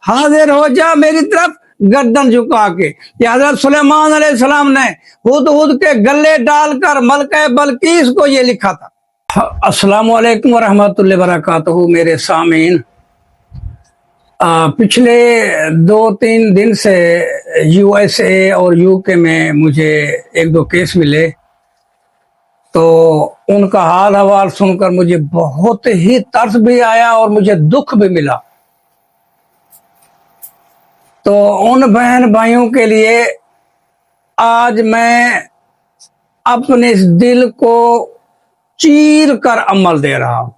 हाजिर हो जा मेरी तरफ गर्दन झुका के। ये हजरत सुलेमान अलैहिस्सलाम ने हुदहुद के गले डालकर मलका बल्कीस को ये लिखा था। अस्सलामु अलैकुम वरहमतुल्लाहि वबरकातुहू मेरे सामीन। पिछले 2-3 दिन से USA और UK में मुझे 1-2 केस मिले, तो उनका हाल हवाल सुनकर मुझे बहुत ही तरस भी आया और मुझे दुख भी मिला। तो उन बहन भाइयों के लिए आज मैं अपने इस दिल को चीर कर अमल दे रहा हूं।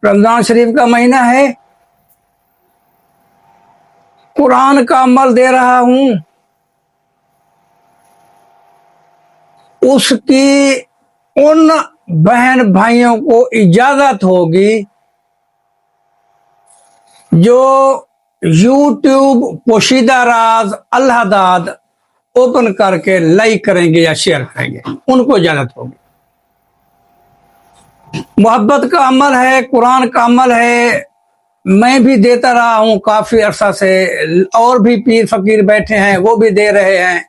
रमजान शरीफ का महीना है, कुरान का अमल दे रहा हूं। उसकी उन बहन भाइयों को इजाजत होगी जो YouTube पोशीदा राज अल्लाहदाद ओपन करके लाइक करेंगे या शेयर करेंगे, उनको इजाजत होगी। मोहब्बत का अमल है, कुरान का अमल है, मैं भी देता रहा हूं काफी अरसा से। और भी पीर फकीर बैठे हैं, वो भी दे रहे हैं,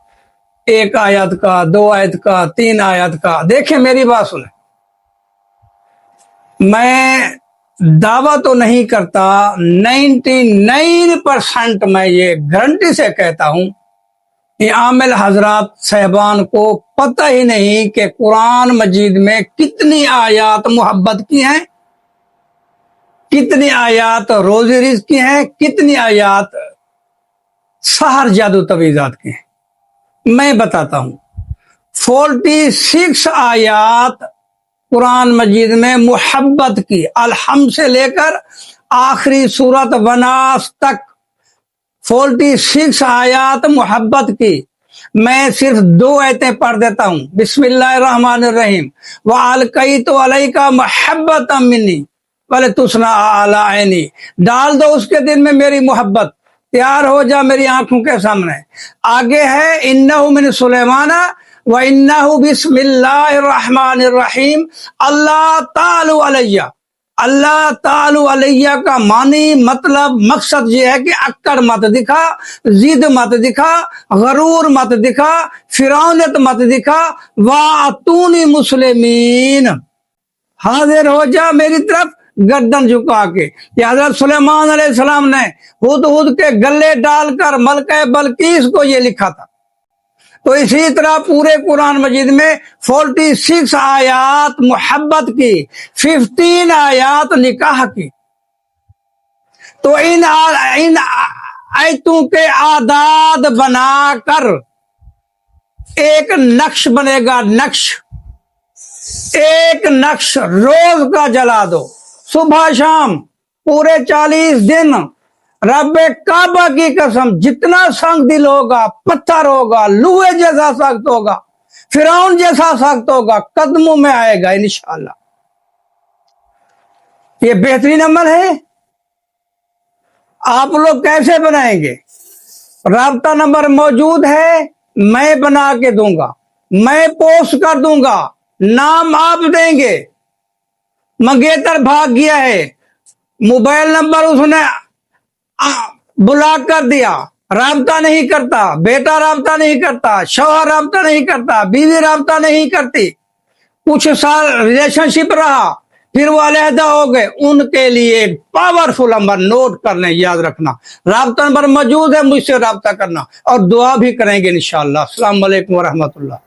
1 आयत का, 2 आयत का, 3 आयत का। देखें मेरी बात सुने, मैं दावा तो नहीं करता, 99% मैं ये गारंटी से कहता हूं कि आमिल हजरात साहबान को पता ही नहीं कि कुरान मजीद में कितनी आयत मोहब्बत की हैं, कितनी आयत रोज़ी रिज़्क़ की हैं, कितनी आयत सहर जादू तवीज़ात की हैं। मैं बताता हूं, 46 आयत कुरान मजीद में मोहब्बत की, अलहम से लेकर आखिरी सूरत वनास तक 46 आयत मोहब्बत की। मैं सिर्फ 2 आयतें पढ़ देता हूं। बिस्मिल्लाहिर्रहमानिर्रहीम। व अलकैतु अलैका महब्बतम मिन्नी वले तुस्ना अला ऐनी। डाल दो उसके दिल में मेरी मोहब्बत, तैयार हो जा मेरी आंखों के सामने। आगे है इन्नहु मिन सुलेमाना व इन्नहु बिस्मिल्लाहिर्रहमानिर्रहीम अल्लाह तालु अलैया। अल्लाह तालु अलैया का मानी मतलब मकसद ये है कि अक्कड़ मत दिखा, जिद मत दिखा, गरूर मत दिखा, फिरौनत मत दिखा। वातूनी मुस्लिमीन, हाजिर हो जा मेरी तरफ गर्दन झुका के। ये हजरत सुलेमान अलैहिस्सलाम ने हुदहुद के गले डालकर मलका बल्कीस को ये लिखा था। तो इसी तरह पूरे कुरान मजीद में 46 आयत मोहब्बत की, 15 आयत निकाह की। तो इन आयतों के आदाद बनाकर एक नक्श बनेगा, नक्श, एक नक्श रोज का जला दो, सुबह शाम, पूरे 40 दिन। रब्बे काबा की कसम, जितना संग दिल होगा, पत्थर होगा, लूहे जैसा सख्त होगा, फिरौन जैसा सख्त होगा, कदमों में आएगा इंशाअल्लाह। ये बेहतरीन अमल है। आप लोग कैसे बनाएंगे? राब्ता नंबर मौजूद है, मैं बना के दूंगा, मैं पोस्ट कर दूंगा, नाम आप देंगे। मंगेतर भाग गया है, मोबाइल नंबर उसने ब्लॉक कर दिया, राब्ता नहीं करता, बेटा राब्ता नहीं करता, शौहर राब्ता नहीं करता, बीवी राब्ता नहीं करती, कुछ साल रिलेशनशिप रहा, फिर वो अलहदा हो गए। उनके लिए पावरफुल नंबर नोट करने, याद रखना, राब्ता नंबर मौजूद है, मुझसे राब्ता करना और दुआ भी करेंगे इंशाअल्लाह। अस्सलाम वालेकुम वरहमतुल्लाह।